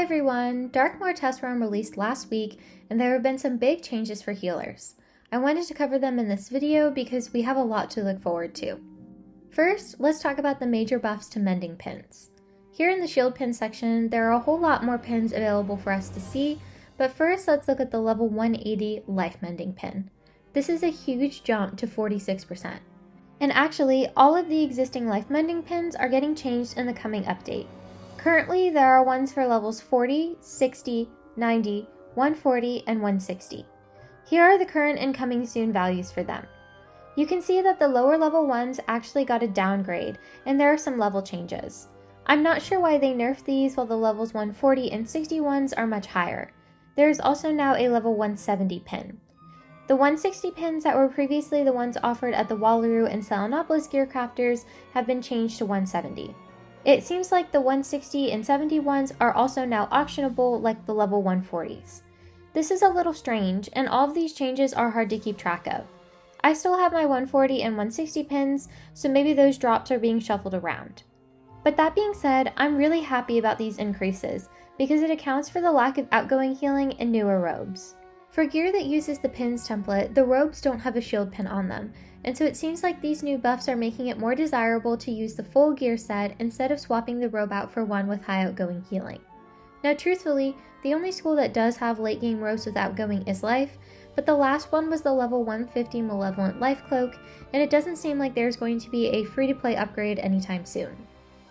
everyone! Darkmoor test realm released last week, and there have been some big changes for healers. I wanted to cover them in this video because we have a lot to look forward to. First, let's talk about the major buffs to mending pins. Here in the shield pin section, there are a whole lot more pins available for us to see, but first let's look at the level 180 life mending pin. This is a huge jump to 46%. And actually, all of the existing life mending pins are getting changed in the coming update. Currently, there are ones for levels 40, 60, 90, 140, and 160. Here are the current and coming soon values for them. You can see that the lower level ones actually got a downgrade, and there are some level changes. I'm not sure why they nerfed these while the levels 140 and 60 ones are much higher. There is also now a level 170 pin. The 160 pins that were previously the ones offered at the Wallaroo and Selenopolis gear crafters have been changed to 170. It seems like the 160 and 70 ones are also now auctionable like the level 140s. This is a little strange, and all of these changes are hard to keep track of. I still have my 140 and 160 pins, so maybe those drops are being shuffled around. But that being said, I'm really happy about these increases, because it accounts for the lack of outgoing healing in newer robes. For gear that uses the pins template, the robes don't have a shield pin on them, and so it seems like these new buffs are making it more desirable to use the full gear set instead of swapping the robe out for one with high outgoing healing. Now truthfully, the only school that does have late game robes with outgoing is Life, but the last one was the level 150 Malevolent Life Cloak, and it doesn't seem like there's going to be a free-to-play upgrade anytime soon.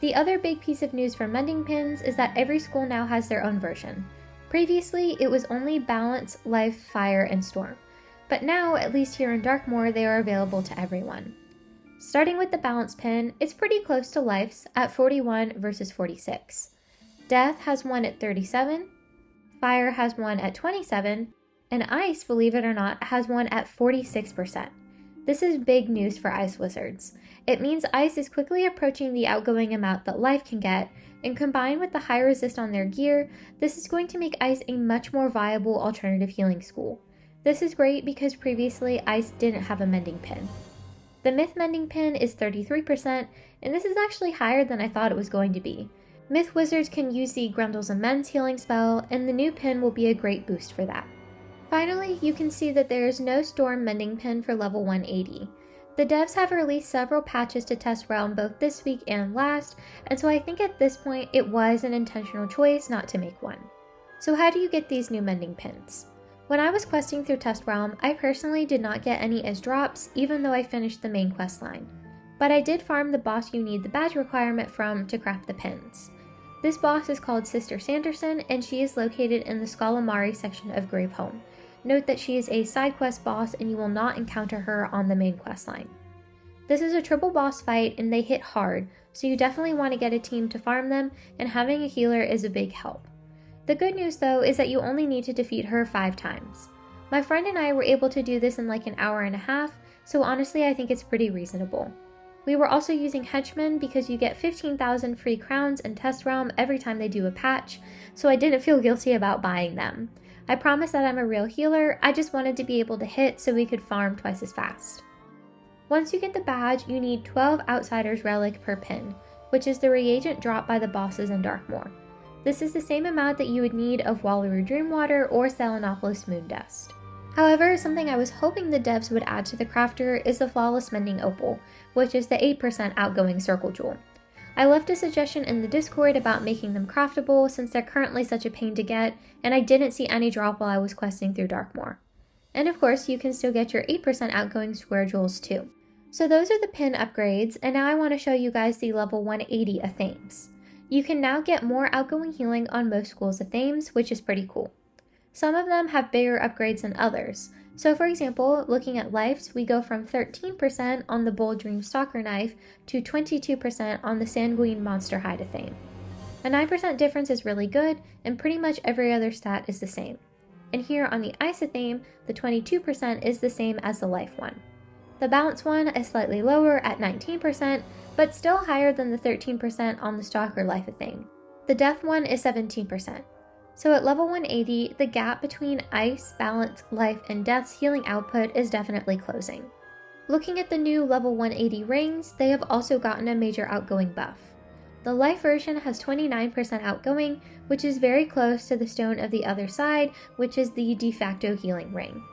The other big piece of news for mending pins is that every school now has their own version. Previously, it was only Balance, Life, Fire, and Storm, but now, at least here in Darkmoor, they are available to everyone. Starting with the Balance pin, it's pretty close to Life's at 41 versus 46. Death has one at 37, Fire has one at 27, and Ice, believe it or not, has one at 46%. This is big news for Ice Wizards. It means Ice is quickly approaching the outgoing amount that Life can get, and combined with the high resist on their gear, this is going to make Ice a much more viable alternative healing school. This is great because previously Ice didn't have a mending pin. The Myth mending pin is 33%, and this is actually higher than I thought it was going to be. Myth Wizards can use the Grundle's Amends healing spell, and the new pin will be a great boost for that. Finally, you can see that there is no Storm mending pin for level 180. The devs have released several patches to test Realm both this week and last, and so I think at this point it was an intentional choice not to make one. So how do you get these new mending pins? When I was questing through Test Realm, I personally did not get any as drops even though I finished the main quest line. But I did farm the boss you need the badge requirement from to craft the pins. This boss is called Sister Sanderson, and she is located in the Skalamari section of Gravehome. Note that she is a side quest boss and you will not encounter her on the main quest line. This is a triple boss fight and they hit hard, so you definitely want to get a team to farm them, and having a healer is a big help. The good news though is that you only need to defeat her 5 times. My friend and I were able to do this in like an hour and a half, so honestly I think it's pretty reasonable. We were also using henchmen because you get 15,000 free crowns in Test Realm every time they do a patch, so I didn't feel guilty about buying them. I promise that I'm a real healer, I just wanted to be able to hit so we could farm twice as fast. Once you get the badge, you need 12 Outsiders Relic per pin, which is the reagent dropped by the bosses in Darkmoor. This is the same amount that you would need of Wallaroo Dreamwater or Selenopolis Moondust. However, something I was hoping the devs would add to the crafter is the Flawless Mending Opal, which is the 8% outgoing circle jewel. I left a suggestion in the Discord about making them craftable since they're currently such a pain to get, and I didn't see any drop while I was questing through Darkmoor. And of course, you can still get your 8% outgoing square jewels too. So those are the pin upgrades, and now I want to show you guys the level 180 Athames. You can now get more outgoing healing on most schools of Athames, which is pretty cool. Some of them have bigger upgrades than others. So for example, looking at Life's, we go from 13% on the Bold Dream Stalker Knife to 22% on the Sanguine Monster Hide Athame. A 9% difference is really good, and pretty much every other stat is the same. And here on the Ice Athame, the 22% is the same as the Life one. The Balance one is slightly lower at 19%, but still higher than the 13% on the Stalker Life Athame. The Death one is 17%. So at level 180, the gap between Ice, Balance, Life, and Death's healing output is definitely closing. Looking at the new level 180 rings, they have also gotten a major outgoing buff. The life version has 29% outgoing, which is very close to the stone of the other side, which is the de facto healing ring.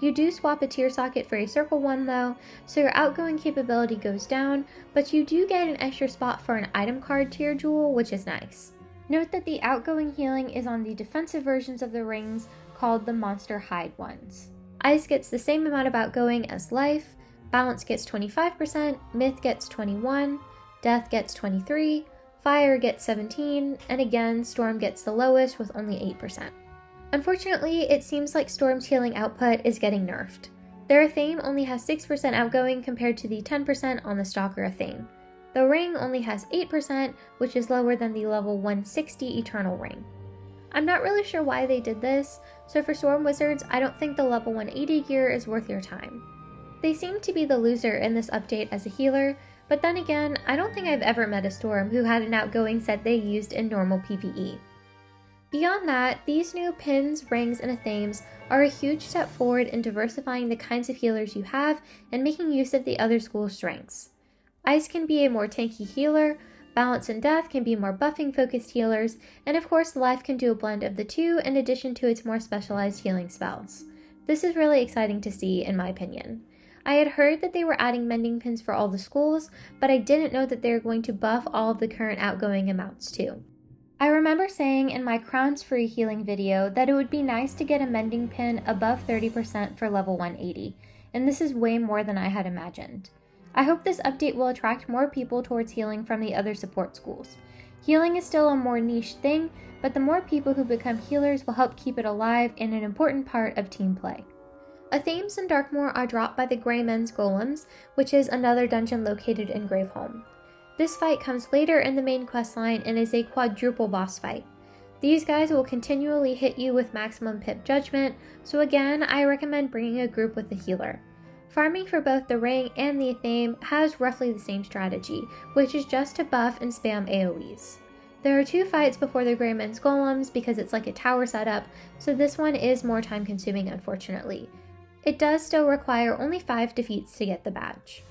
You do swap a tier socket for a circle one though, so your outgoing capability goes down, but you do get an extra spot for an item card tier jewel, which is nice. Note that the outgoing healing is on the defensive versions of the rings, called the monster hide ones. Ice gets the same amount of outgoing as life, balance gets 25%, myth gets 21%, death gets 23%, fire gets 17%, and again, storm gets the lowest with only 8%. Unfortunately, it seems like Storm's healing output is getting nerfed. Their Athame only has 6% outgoing compared to the 10% on the Stalker Athame. The ring only has 8%, which is lower than the level 160 Eternal ring. I'm not really sure why they did this, so for Storm Wizards, I don't think the level 180 gear is worth your time. They seem to be the loser in this update as a healer, but then again, I don't think I've ever met a Storm who had an outgoing set they used in normal PvE. Beyond that, these new pins, rings, and Athames are a huge step forward in diversifying the kinds of healers you have and making use of the other school's strengths. Ice can be a more tanky healer, balance and death can be more buffing focused healers, and of course life can do a blend of the two in addition to its more specialized healing spells. This is really exciting to see in my opinion. I had heard that they were adding mending pins for all the schools, but I didn't know that they were going to buff all of the current outgoing amounts too. I remember saying in my crowns free healing video that it would be nice to get a mending pin above 30% for level 180, and this is way more than I had imagined. I hope this update will attract more people towards healing from the other support schools. Healing is still a more niche thing, but the more people who become healers will help keep it alive and an important part of team play. Athames in Darkmoor are dropped by the Grey Men's Golems, which is another dungeon located in Graveholm. This fight comes later in the main questline and is a quadruple boss fight. These guys will continually hit you with maximum pip judgment, so again, I recommend bringing a group with a healer. Farming for both the ring and the Athame has roughly the same strategy, which is just to buff and spam AoEs. There are 2 fights before the Grey Men's Golems because it's like a tower setup, so this one is more time consuming unfortunately. It does still require only 5 defeats to get the badge.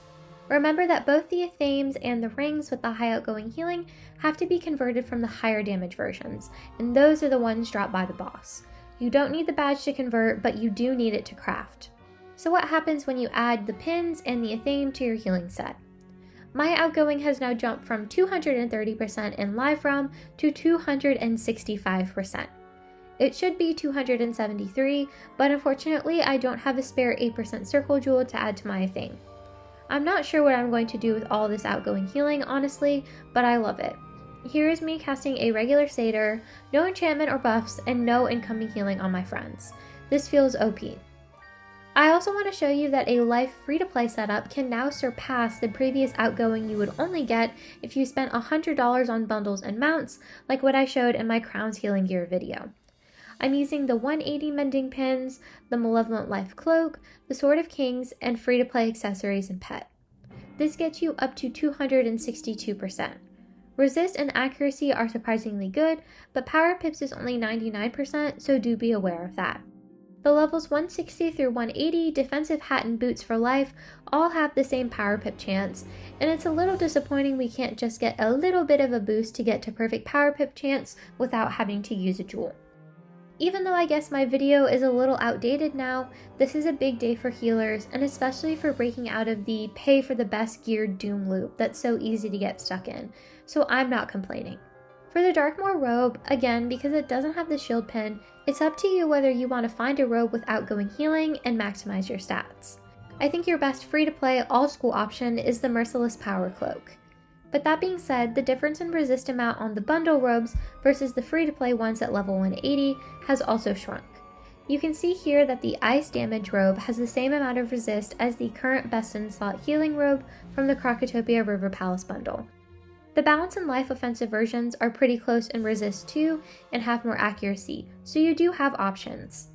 Remember that both the Athames and the rings with the high outgoing healing have to be converted from the higher damage versions, and those are the ones dropped by the boss. You don't need the badge to convert, but you do need it to craft. So what happens when you add the pins and the Athame to your healing set? My outgoing has now jumped from 230% in Live Realm to 265%. It should be 273, but unfortunately I don't have a spare 8% circle jewel to add to my Athame. I'm not sure what I'm going to do with all this outgoing healing, honestly, but I love it. Here is me casting a regular satyr, no enchantment or buffs, and no incoming healing on my friends. This feels OP. I also want to show you that a life free-to-play setup can now surpass the previous outgoing you would only get if you spent $100 on bundles and mounts, like what I showed in my Crowns Healing Gear video. I'm using the 180 mending pins, the Malevolent Life Cloak, the Sword of Kings, and free-to-play accessories and pet. This gets you up to 262%. Resist and accuracy are surprisingly good, but power pips is only 99%, so do be aware of that. The levels 160 through 180, defensive hat and boots for life all have the same power pip chance, and it's a little disappointing we can't just get a little bit of a boost to get to perfect power pip chance without having to use a jewel. Even though I guess my video is a little outdated now, this is a big day for healers, and especially for breaking out of the pay for the best geared doom loop that's so easy to get stuck in, so I'm not complaining. For the Darkmoor robe, again, because it doesn't have the shield pin, it's up to you whether you want to find a robe with outgoing healing and maximize your stats. I think your best free-to-play all-school option is the Merciless Power Cloak. But that being said, the difference in resist amount on the bundle robes versus the free-to-play ones at level 180 has also shrunk. You can see here that the ice damage robe has the same amount of resist as the current best in slot healing robe from the Krakatopia River Palace bundle. The balance and life offensive versions are pretty close in resist too and have more accuracy, so you do have options.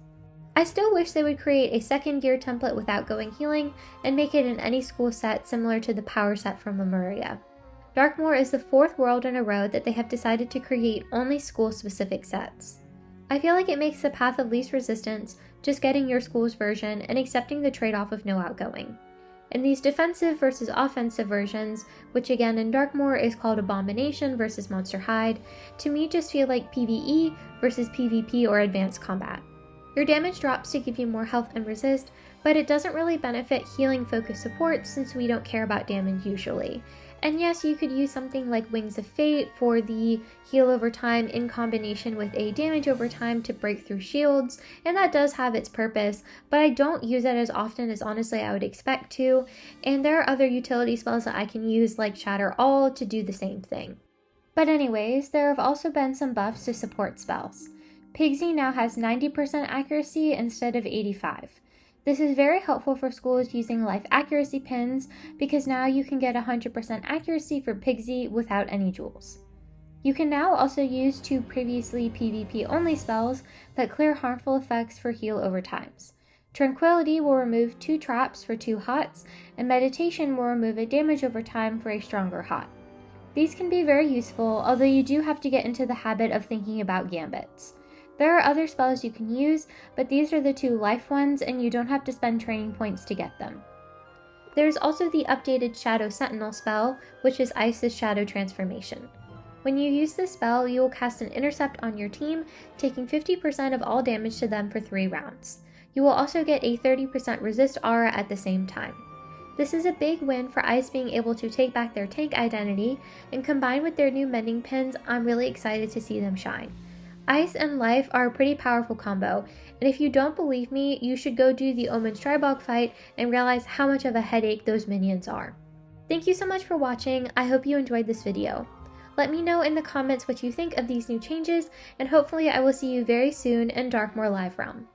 I still wish they would create a second gear template with outgoing healing and make it in any school set similar to the power set from Lemuria. Darkmoor is the 4th world in a row that they have decided to create only school-specific sets. I feel like it makes the path of least resistance just getting your school's version and accepting the trade-off of no outgoing. and these defensive versus offensive versions, which again in Darkmoor is called Abomination versus Monster Hide, to me just feel like PvE versus PvP or advanced combat. Your damage drops to give you more health and resist, but it doesn't really benefit healing focused support since we don't care about damage usually. And yes, you could use something like Wings of Fate for the heal over time in combination with a damage over time to break through shields, and that does have its purpose, but I don't use it as often as honestly I would expect to, and there are other utility spells that I can use like Shatter All to do the same thing. But anyways, there have also been some buffs to support spells. Pigsy now has 90% accuracy instead of 85%. This is very helpful for schools using life accuracy pins because now you can get 100% accuracy for Pigsy without any jewels. You can now also use 2 previously PvP only spells that clear harmful effects for heal over times. Tranquility will remove 2 traps for 2 hots, and Meditation will remove a damage over time for a stronger hot. These can be very useful, although you do have to get into the habit of thinking about gambits. There are other spells you can use, but these are the 2 life ones and you don't have to spend training points to get them. There's also the updated Shadow Sentinel spell, which is Ice's Shadow Transformation. When you use this spell, you will cast an intercept on your team, taking 50% of all damage to them for 3 rounds. You will also get a 30% resist aura at the same time. This is a big win for Ice being able to take back their tank identity, and combined with their new mending pins, I'm really excited to see them shine. Ice and Life are a pretty powerful combo, and if you don't believe me, you should go do the Omen Strybog fight and realize how much of a headache those minions are. Thank you so much for watching. I hope you enjoyed this video. Let me know in the comments what you think of these new changes, and hopefully I will see you very soon in Darkmoor Live Realm.